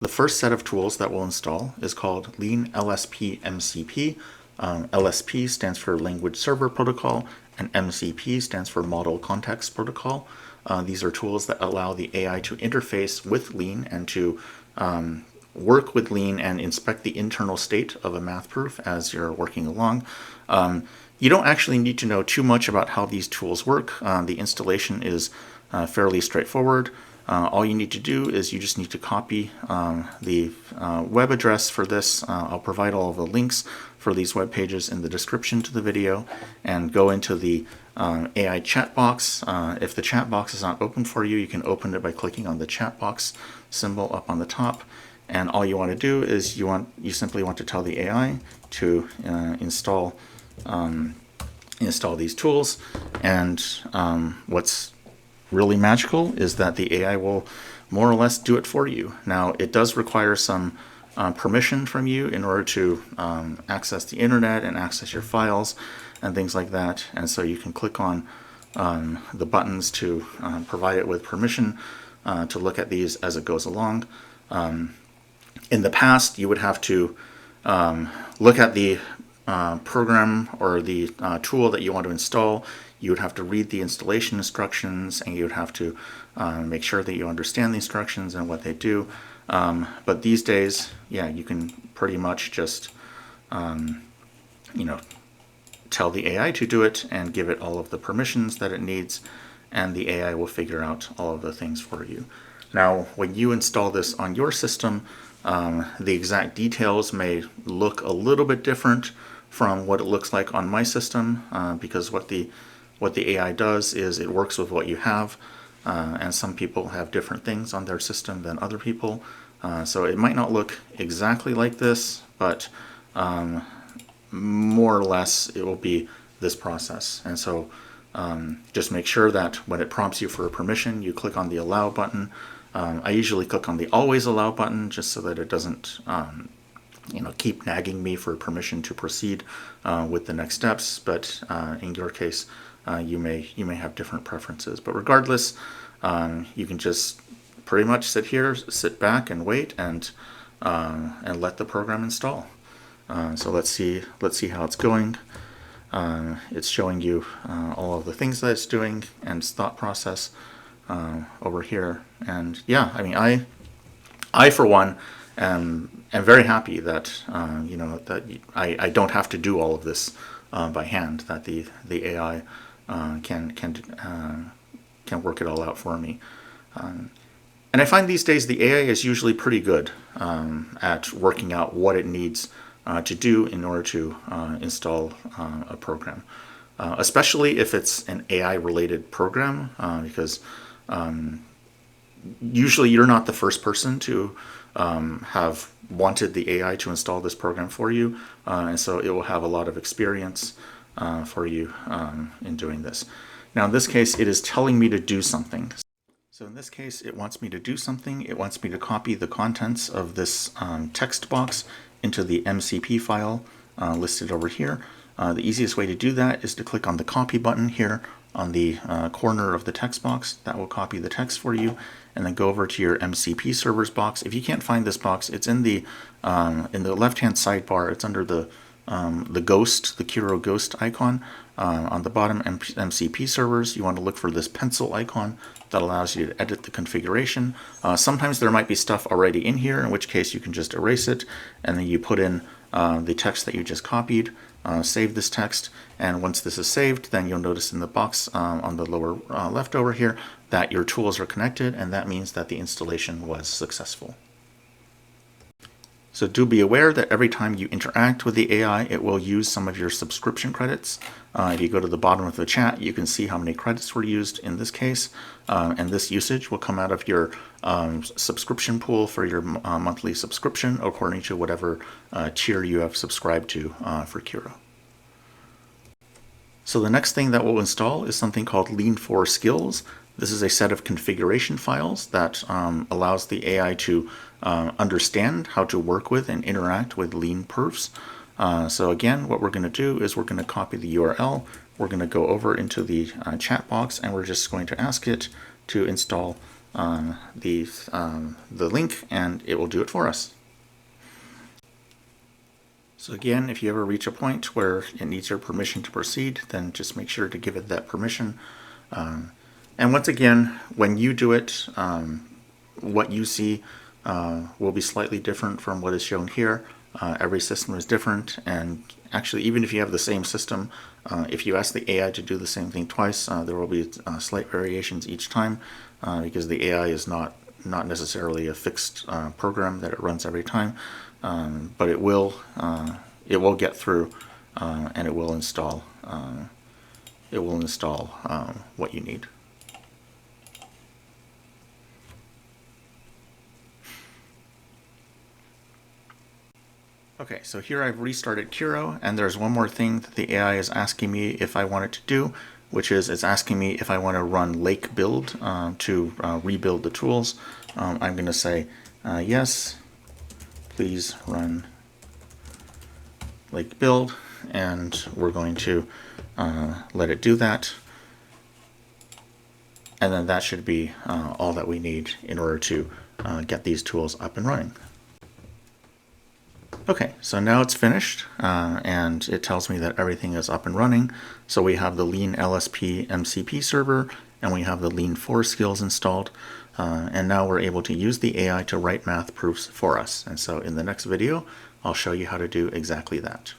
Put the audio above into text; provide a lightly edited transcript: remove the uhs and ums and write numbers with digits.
The first set of tools that we'll install is called Lean LSP MCP. LSP stands for Language Server Protocol, and MCP stands for Model Context Protocol. These are tools that allow the AI to interface with Lean and to work with Lean and inspect the internal state of a math proof as you're working along. You don't actually need to know too much about how these tools work. The installation is fairly straightforward. All you need to do is you just need to copy the web address for this. I'll provide all of the links for these web pages in the description to the video, and go into the AI chat box. If the chat box is not open for you, you can open it by clicking on the chat box symbol up on the top. And all you want to do is you simply want to tell the AI to install these tools. And what's really magical is that the AI will more or less do it for you. Now, it does require some permission from you in order to access the internet and access your files and things like that. And so you can click on the buttons to provide it with permission to look at these as it goes along. In the past, you would have to look at the program or the tool that you want to install. You would have to read the installation instructions, and you would have to make sure that you understand the instructions and what they do. But these days, yeah, you can pretty much just, tell the AI to do it and give it all of the permissions that it needs, and the AI will figure out all of the things for you. Now, when you install this on your system, the exact details may look a little bit different from what it looks like on my system, because what the AI does is it works with what you have, and some people have different things on their system than other people. So it might not look exactly like this, but more or less it will be this process. And so just make sure that when it prompts you for a permission, you click on the allow button. I usually click on the always allow button just so that it doesn't keep nagging me for permission to proceed with the next steps. But in your case, you may have different preferences. But regardless, you can just pretty much sit back and wait and let the program install. So let's see how it's going. It's showing you all of the things that it's doing and its thought process over here. And yeah, I mean, I for one am very happy that that I don't have to do all of this by hand. That the AI can work it all out for me. And I find these days the AI is usually pretty good at working out what it needs to do in order to install a program, especially if it's an AI-related program, because usually you're not the first person to have wanted the AI to install this program for you, and so it will have a lot of experience for you in doing this. Now, in this case, it is telling me to do something. So in this case, it wants me to do something. It wants me to copy the contents of this text box into the MCP file listed over here. The easiest way to do that is to click on the copy button here on the corner of the text box. That will copy the text for you, and then go over to your MCP servers box. If you can't find this box, it's in the left-hand sidebar. It's under the ghost, the Kiro ghost icon on the bottom. MCP servers. You want to look for this pencil icon that allows you to edit the configuration. Sometimes there might be stuff already in here, in which case you can just erase it, and then you put in the text that you just copied. Save this text, and once this is saved, then you'll notice in the box on the lower left over here that your tools are connected, and that means that the installation was successful. So do be aware that every time you interact with the AI, it will use some of your subscription credits. If you go to the bottom of the chat, you can see how many credits were used in this case, and this usage will come out of your subscription pool for your monthly subscription, according to whatever tier you have subscribed to for Kiro. So the next thing that we'll install is something called Lean 4 Skills. This is a set of configuration files that allows the AI to understand how to work with and interact with Lean proofs. So again, what we're going to do is we're going to copy the URL. We're going to go over into the chat box, and we're just going to ask it to install the link, and it will do it for us. So again, if you ever reach a point where it needs your permission to proceed, then just make sure to give it that permission. And once again, when you do it, what you see will be slightly different from what is shown here. Every system is different, and actually, even if you have the same system, if you ask the AI to do the same thing twice, there will be slight variations each time, because the AI is not necessarily a fixed program that it runs every time, but it will get through, and it will install what you need. Okay, so here I've restarted Kiro, and there's one more thing that the AI is asking me if I want it to do, which is it's asking me if I want to run lake build to rebuild the tools. I'm going to say yes, please run lake build, and we're going to let it do that. And then that should be all that we need in order to get these tools up and running. Okay, so now it's finished, and it tells me that everything is up and running. So we have the Lean LSP MCP server, and we have the Lean 4 skills installed, and now we're able to use the AI to write math proofs for us. And so in the next video, I'll show you how to do exactly that.